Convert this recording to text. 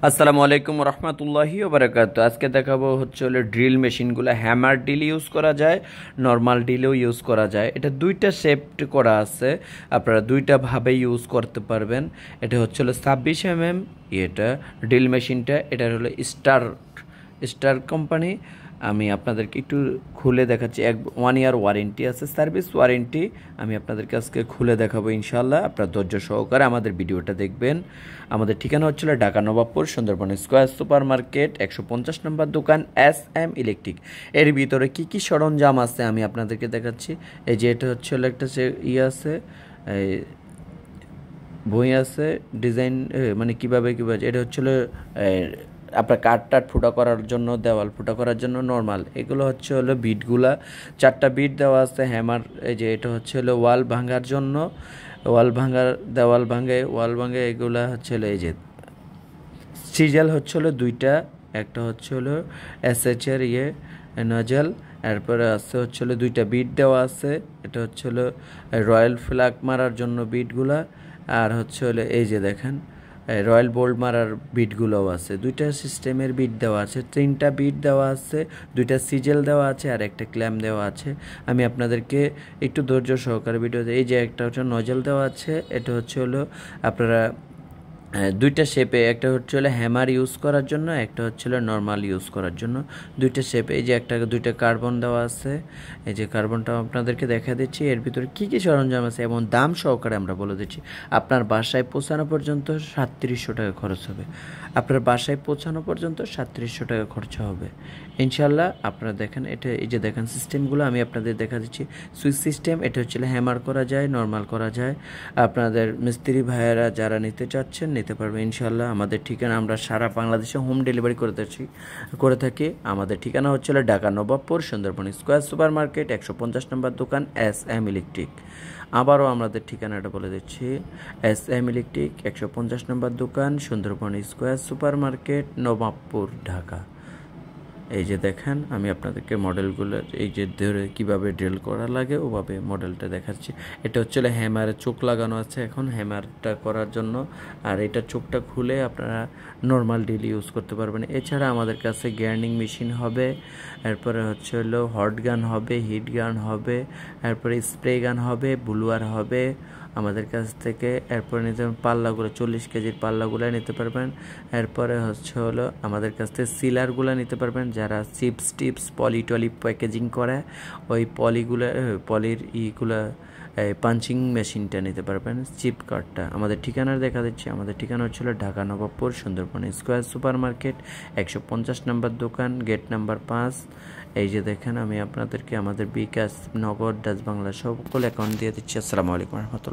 আসসালামু আলাইকুম রহমতুল্লাহি ওবারাকাতু। আজকে দেখাবো হচ্ছে ড্রিল মেশিনগুলো। হ্যামার ড্রিল ইউজ করা যায়, নর্মাল ড্রিলও ইউজ করা যায়। এটা দুইটা শেপড করা আছে, আপনারা দুইটা ভাবে ইউজ করতে পারবেন। এটা হচ্ছে 26 এটা ড্রিল মেশিনটা, এটা হলো স্টার কোম্পানি। আমি আপনাদেরকে একটু খুলে দেখাচ্ছি। 1 ইয়ার ওয়ারেন্টি আছে, সার্ভিস ওয়ারেন্টি। আমি আপনাদেরকে আজকে খুলে দেখাবো ইনশাল্লাহ। আপনার ধৈর্য সহকারে আমাদের ভিডিওটা দেখবেন। আমাদের ঠিকানা হচ্ছিল Dhaka Nawabpur Sundarban square super market 150 নম্বর দোকান SM ইলেকট্রিক। এর ভিতরে কি কি সরঞ্জাম আছে আমি আপনাদেরকে দেখাচ্ছি। এই যে এটা হচ্ছে একটা আছে, বই আছে, ডিজাইন মানে কিভাবে এটা হচ্ছিল আপনার কাঠ টাট ফুটা করার জন্য, দেওয়াল ফুটা করার জন্য নর্মাল। এগুলো হচ্ছে বিটগুলা, 4টা বিট দেওয়া আছে। হ্যামার, এই যে এটা হচ্ছে ওয়াল ভাঙার জন্য, ওয়াল ভাঙে এগুলা হচ্ছে এই যে সিজেল হচ্ছে দুইটা। একটা হচ্ছে SH এর নজেল। এরপরে আছে হচ্ছে দুইটা বিট দেওয়া আছে। এটা হচ্ছে রয়্যাল ফ্ল্যাগ মারার জন্য বিটগুলা। আর হচ্ছে এই যে দেখেন রয়্যাল বোল্ট মারার বিটগুলোও আছে। দুইটা সিস্টেমের বিট দেওয়া আছে, 3টা বিট দেওয়া আছে, দুইটা সিজেল দেওয়া আছে, আর একটা ক্ল্যাম দেওয়া আছে। আমি আপনাদেরকে একটু ধৈর্য সহকারে ভিডিও, এই যে একটা হচ্ছে নজেল দেওয়া আছে। এটা হচ্ছে আপনারা দুইটা শেপে, একটা হচ্ছে হ্যামার ইউজ করার জন্য, একটা হচ্ছে নর্মাল ইউজ করার জন্য। দুইটা শেপে, এই যে দুইটা কার্বন দেওয়া আছে। এই যে কার্বনটাও আপনাদেরকে দেখা দিচ্ছি। এর ভিতরে কী কী সরঞ্জাম আছে এবং দাম সহকারে আমরা বলে দিচ্ছি। আপনার বাসায় পৌঁছানো পর্যন্ত 3700 টাকা খরচ হবে। আপনার বাসায় পৌঁছানো পর্যন্ত 3700 টাকা খরচা হবে ইনশাল্লাহ। আপনারা দেখেন, এটা এই যে দেখেন সিস্টেমগুলো আমি আপনাদের দেখা দিচ্ছি। সুইচ সিস্টেম, এটা হচ্ছে হ্যামার করা যায়, নর্মাল করা যায়। আপনাদের মিস্ত্রি ভাইয়েরা যারা নিতে চাচ্ছেন নিতে পারবে ইনশাল্লাহ। আমাদের ঠিকানা, আমরা সারা বাংলাদেশে হোম ডেলিভারি করে থাকি। আমাদের ঠিকানা হচ্ছে Dhaka Nawabpur Sundarban square super market 150 নম্বর দোকান SM ইলেকট্রিক। আবারও আমাদের ঠিকানাটা বলে দিচ্ছি, SM ইলেকট্রিক 150 নম্বর দোকান Sundarban square super market Nawabpur Dhaka. এই যে দেখেন, আমি আপনাদেরকে মডেলগুলোর এই যে ধরে কীভাবে ড্রিল করা লাগে ওভাবে মডেলটা দেখাচ্ছি। এটা হচ্ছে হ্যামারের চোখ লাগানো আছে এখন হ্যামারটা করার জন্য। আর এটা চোখটা খুলে আপনারা নর্মাল ড্রিল ইউজ করতে পারবেন। এছাড়া আমাদের কাছে গ্রাইন্ডিং মেশিন হবে, এরপরে হচ্ছে হট গান হবে, হিট গান হবে, এরপরে স্প্রে গান হবে, ব্লুয়ার হবে আমাদের কাছ থেকে। এরপরে নিতে পাল্লাগুলো, 40 কেজির পাল্লাগুলো নিতে পারবেন। এরপরে হচ্ছে আমাদের কাছ থেকে সিলারগুলো নিতে পারবেন। যারা চিপস টিপস পলি প্যাকেজিং করে, ওই পলির পাঞ্চিং মেশিনটা নিতে পারবেন, চিপ কার্ডটা। আমাদের ঠিকানা দেখা দিচ্ছি। আমাদের ঠিকানা হচ্ছিল Dhaka Nawabpur Sundarban square super market 150 নম্বর দোকান, গেট নাম্বার 5। এই যে দেখেন, আমি আপনাদেরকে আমাদের বিকাশ, নগদ, ডাচ বাংলা সকল অ্যাকাউন্ট দিয়ে দিচ্ছি। আসসালামু আলাইকুম রহমতুল্লাহ।